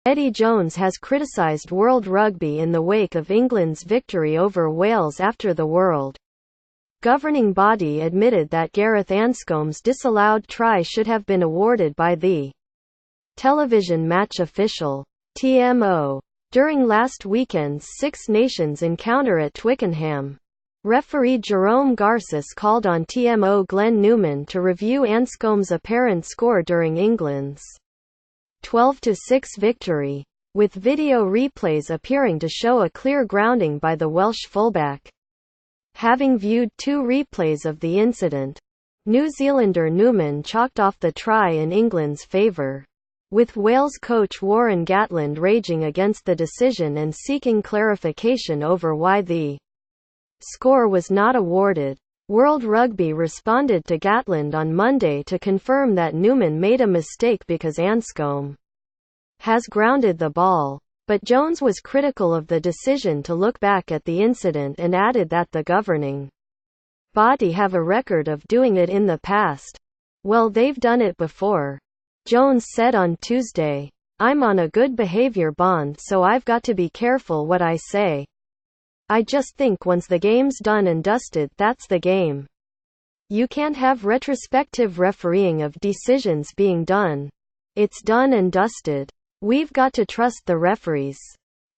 Eddie Jones has criticised World Rugby in the wake of England's victory over Wales after the World governing body admitted that Gareth Anscombe's disallowed try should have been awarded by the television match official, TMO, during last weekend's Six Nations encounter at Twickenham. Referee Jerome Garces called on TMO Glenn Newman to review Anscombe's apparent score during England's 12-6 victory, with video replays appearing to show a clear grounding by the Welsh fullback. Having viewed two replays of the incident, New Zealander Newman chalked off the try in England's favour, with Wales coach Warren Gatland raging against the decision and seeking clarification over why the score was not awarded. World Rugby responded to Gatland on Monday to confirm that Newman made a mistake because Anscombe has grounded the ball. But Jones was critical of the decision to look back at the incident and added that the governing body have a record of doing it in the past. "Well, they've done it before," Jones said on Tuesday. "I'm on a good behavior bond, so I've got to be careful what I say. I just think once the game's done and dusted, that's the game. You can't have retrospective refereeing of decisions being done. It's done and dusted. We've got to trust the referees.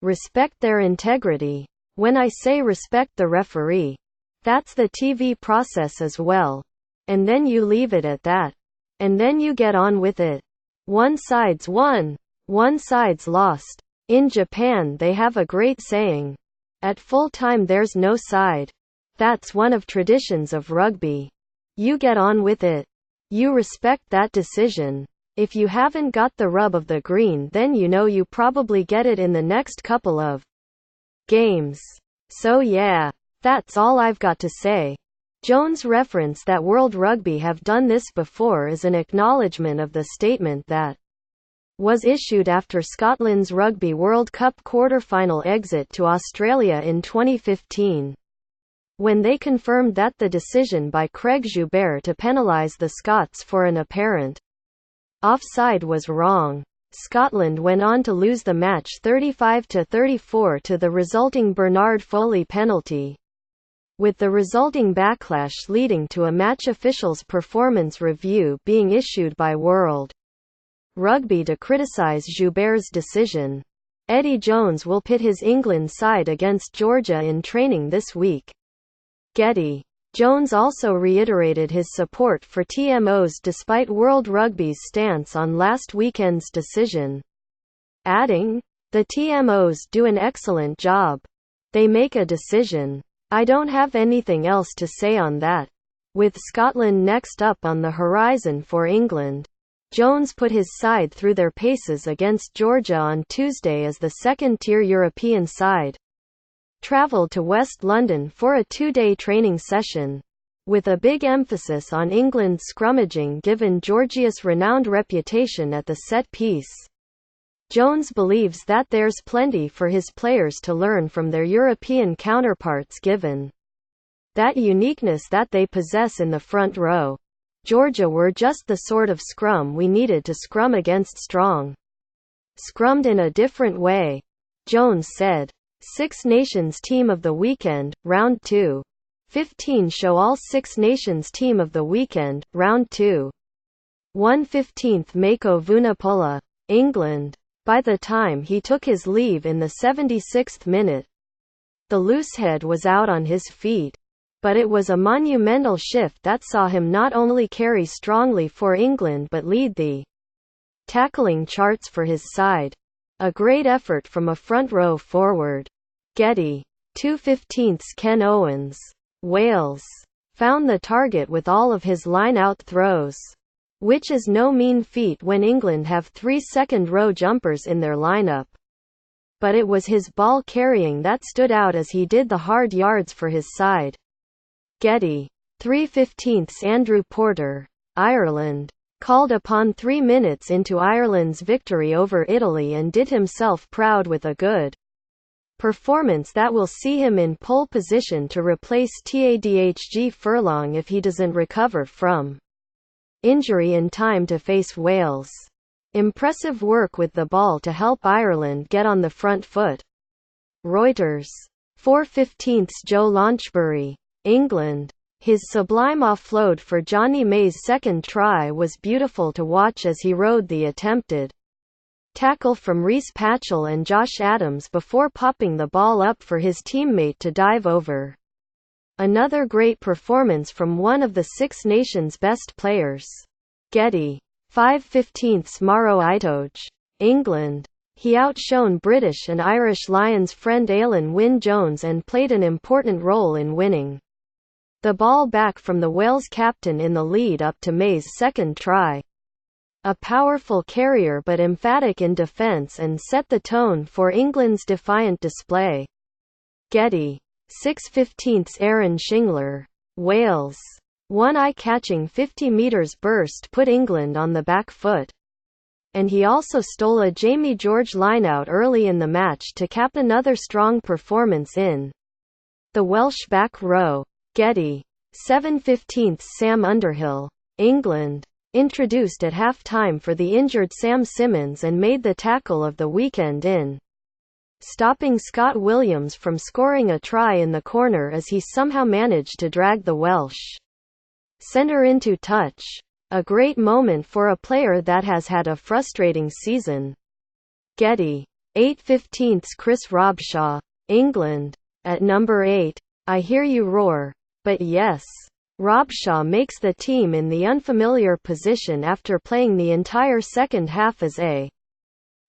Respect their integrity. When I say respect the referee, that's the TV process as well. And then you leave it at that. And then you get on with it. One side's won, one side's lost. In Japan they have a great saying. At full time there's no side. That's one of traditions of rugby. You get on with it. You respect that decision. If you haven't got the rub of the green, then you know you probably get it in the next couple of games. So yeah, that's all I've got to say." Jones' reference that World Rugby have done this before is an acknowledgement of the statement that was issued after Scotland's Rugby World Cup quarter-final exit to Australia in 2015, when they confirmed that the decision by Craig Joubert to penalise the Scots for an apparent offside was wrong. Scotland went on to lose the match 35-34 to the resulting Bernard Foley penalty, with the resulting backlash leading to a match official's performance review being issued by World Rugby to criticise Joubert's decision. Eddie Jones will pit his England side against Georgia in training this week. Getty. Jones also reiterated his support for TMOs despite World Rugby's stance on last weekend's decision, adding, "The TMOs do an excellent job. They make a decision. I don't have anything else to say on that." With Scotland next up on the horizon for England, Jones put his side through their paces against Georgia on Tuesday as the second-tier European side travelled to West London for a two-day training session, with a big emphasis on England's scrummaging given Georgia's renowned reputation at the set piece. Jones believes that there's plenty for his players to learn from their European counterparts given that uniqueness that they possess in the front row. "Georgia were just the sort of scrum we needed to scrum against strong. Scrummed in a different way," Jones said. Six Nations Team of the Weekend, Round 2. 15 show all Six Nations Team of the Weekend, Round 2. 1/15 Mako Vunipola, England. By the time he took his leave in the 76th minute, the loosehead was out on his feet. But it was a monumental shift that saw him not only carry strongly for England but lead the tackling charts for his side. A great effort from a front row forward. Getty. 2/15 Ken Owens, Wales, found the target with all of his line-out throws, which is no mean feat when England have three second-row jumpers in their lineup. But it was his ball carrying that stood out as he did the hard yards for his side. Getty. 3/15 Andrew Porter, Ireland, called upon 3 minutes into Ireland's victory over Italy and did himself proud with a good performance that will see him in pole position to replace Tadhg Furlong if he doesn't recover from injury in time to face Wales. Impressive work with the ball to help Ireland get on the front foot. Reuters. 4/15 Joe Launchbury, England. His sublime offload for Johnny May's second try was beautiful to watch as he rode the attempted tackle from Rhys Patchell and Josh Adams before popping the ball up for his teammate to dive over. Another great performance from one of the Six Nations' best players. Getty. 5/15 Maro Itoje, England. He outshone British and Irish Lions friend Alan Wynne-Jones and played an important role in winning the ball back from the Wales captain in the lead up to May's second try. A powerful carrier but emphatic in defence and set the tone for England's defiant display. Getty. 6/15 Aaron Shingler, Wales. One eye-catching 50 metres burst put England on the back foot. And he also stole a Jamie George lineout early in the match to cap another strong performance in the Welsh back row. Getty. 7/15 Sam Underhill, England. Introduced at half-time for the injured Sam Simmonds and made the tackle of the weekend in stopping Scott Williams from scoring a try in the corner as he somehow managed to drag the Welsh centre into touch. A great moment for a player that has had a frustrating season. Getty. 8/15 Chris Robshaw, England. At number 8, I hear you roar. But yes. Robshaw makes the team in the unfamiliar position after playing the entire second half as a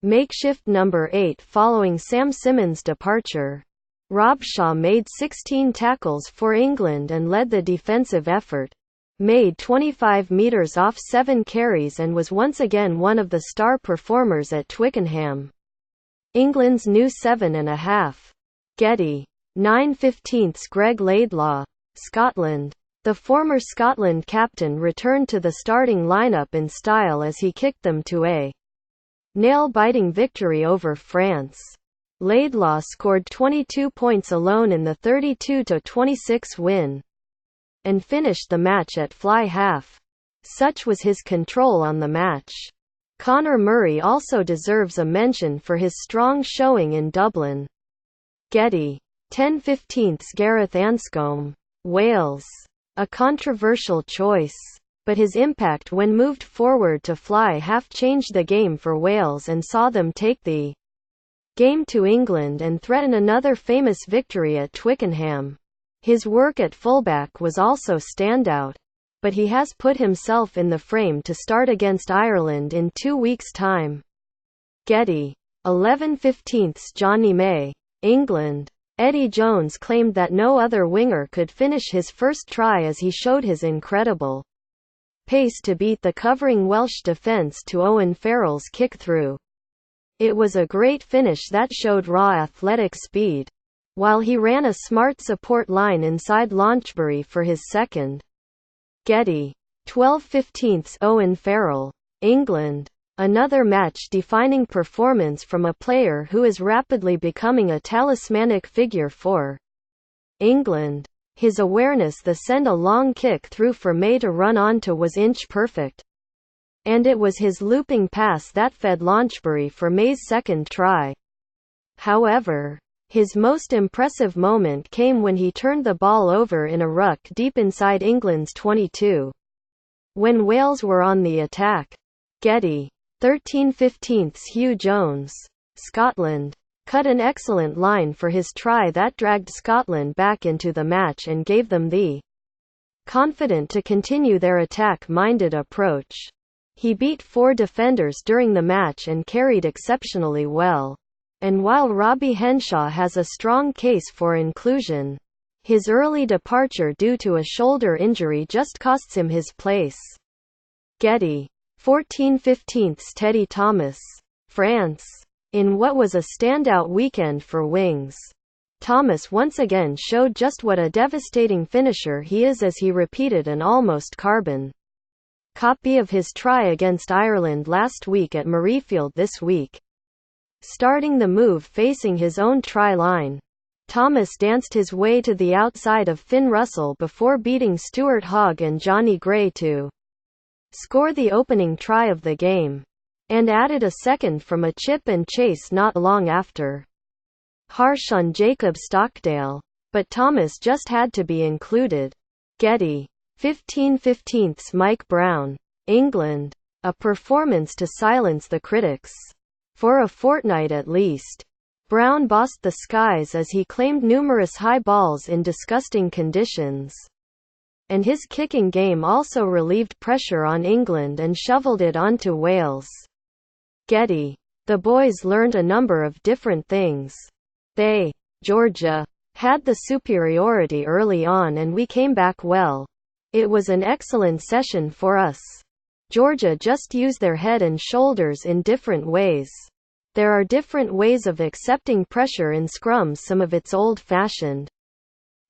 makeshift number 8 following Sam Simmonds' departure. Robshaw made 16 tackles for England and led the defensive effort. Made 25 metres off 7 carries and was once again one of the star performers at Twickenham. England's new 7.5. Getty. 9/15 Greg Laidlaw, Scotland. The former Scotland captain returned to the starting lineup in style as he kicked them to a nail-biting victory over France. Laidlaw scored 22 points alone in the 32-26 win and finished the match at fly half. Such was his control on the match. Conor Murray also deserves a mention for his strong showing in Dublin. Getty. 10/15 Gareth Anscombe, Wales. A controversial choice. But his impact when moved forward to fly half changed the game for Wales and saw them take the game to England and threaten another famous victory at Twickenham. His work at fullback was also standout. But he has put himself in the frame to start against Ireland in 2 weeks' time. Getty. 11/15 Johnny May, England. Eddie Jones claimed that no other winger could finish his first try as he showed his incredible pace to beat the covering Welsh defence to Owen Farrell's kick-through. It was a great finish that showed raw athletic speed, while he ran a smart support line inside Launchbury for his second. Getty. 12/15 Owen Farrell, England. Another match-defining performance from a player who is rapidly becoming a talismanic figure for England. His awareness to send a long kick through for May to run onto was inch-perfect. And it was his looping pass that fed Launchbury for May's second try. However, his most impressive moment came when he turned the ball over in a ruck deep inside England's 22. When Wales were on the attack. Getty. 13/15 Hugh Jones, Scotland. Cut an excellent line for his try that dragged Scotland back into the match and gave them the confidence to continue their attack-minded approach. He beat 4 defenders during the match and carried exceptionally well. And while Robbie Henshaw has a strong case for inclusion, his early departure due to a shoulder injury just costs him his place. Getty. 14/15 Teddy Thomas, France. In what was a standout weekend for wings, Thomas once again showed just what a devastating finisher he is as he repeated an almost carbon copy of his try against Ireland last week at Murrayfield this week. Starting the move facing his own try line, Thomas danced his way to the outside of Finn Russell before beating Stuart Hogg and Johnny Gray to score the opening try of the game, and added a second from a chip and chase not long after. Harsh on Jacob Stockdale, but Thomas just had to be included. Getty. 15/15 Mike Brown. England. A performance to silence the critics. For a fortnight at least. Brown bossed the skies as he claimed numerous high balls in disgusting conditions. And his kicking game also relieved pressure on England and shoveled it onto Wales. Getty. The boys learned a number of different things. They, Georgia, had the superiority early on and we came back well. It was an excellent session for us. Georgia just used their head and shoulders in different ways. There are different ways of accepting pressure in scrums, some of it's old-fashioned,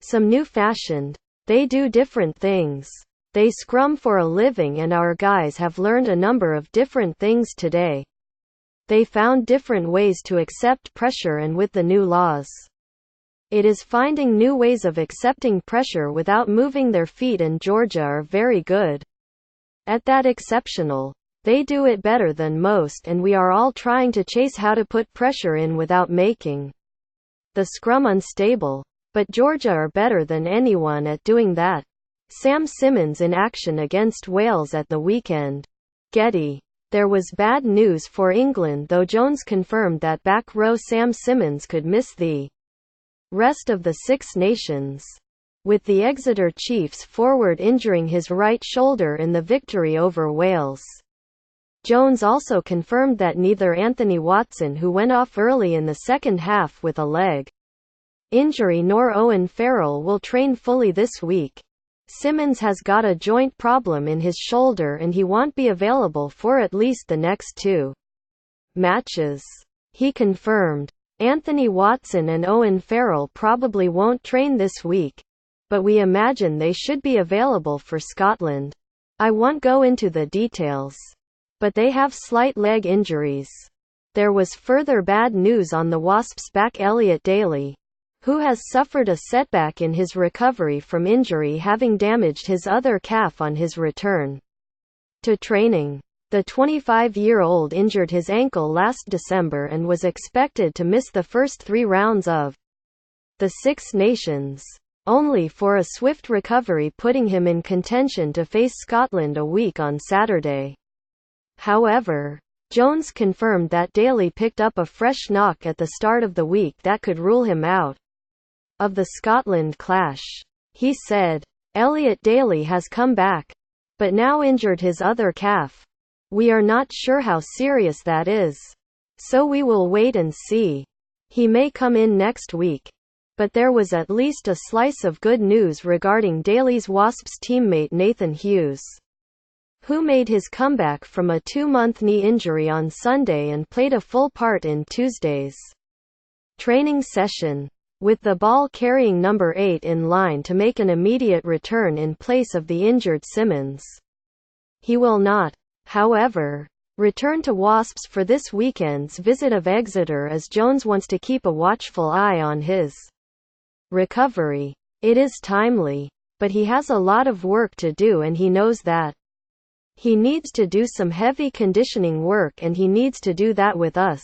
some new-fashioned. They do different things. They scrum for a living and our guys have learned a number of different things today. They found different ways to accept pressure, and with the new laws, it is finding new ways of accepting pressure without moving their feet, and Georgia are very good at that. Exceptional. They do it better than most, and we are all trying to chase how to put pressure in without making the scrum unstable. But Georgia are better than anyone at doing that. Sam Simmonds in action against Wales at the weekend. Getty. There was bad news for England though. Jones confirmed that back row Sam Simmonds could miss the rest of the Six Nations, with the Exeter Chiefs forward injuring his right shoulder in the victory over Wales. Jones also confirmed that neither Anthony Watson, who went off early in the second half with a leg injury, nor Owen Farrell will train fully this week. Simmonds has got a joint problem in his shoulder and he won't be available for at least the next 2 matches. He confirmed. Anthony Watson and Owen Farrell probably won't train this week, but we imagine they should be available for Scotland. I won't go into the details, but they have slight leg injuries. There was further bad news on the Wasps' back. Elliot Daly, who has suffered a setback in his recovery from injury, having damaged his other calf on his return to training. The 25-year-old injured his ankle last December and was expected to miss the first 3 rounds of the Six Nations, only for a swift recovery putting him in contention to face Scotland a week on Saturday. However, Jones confirmed that Daly picked up a fresh knock at the start of the week that could rule him out of the Scotland clash. He said, "Elliot Daly has come back, but now injured his other calf. We are not sure how serious that is, so we will wait and see. He may come in next week." But there was at least a slice of good news regarding Daly's Wasps teammate Nathan Hughes, who made his comeback from a 2-month knee injury on Sunday and played a full part in Tuesday's training session, with the ball-carrying number 8 in line to make an immediate return in place of the injured Simmonds. He will not, however, return to Wasps for this weekend's visit of Exeter, as Jones wants to keep a watchful eye on his recovery. It is timely, but he has a lot of work to do and he knows that. He needs to do some heavy conditioning work and he needs to do that with us.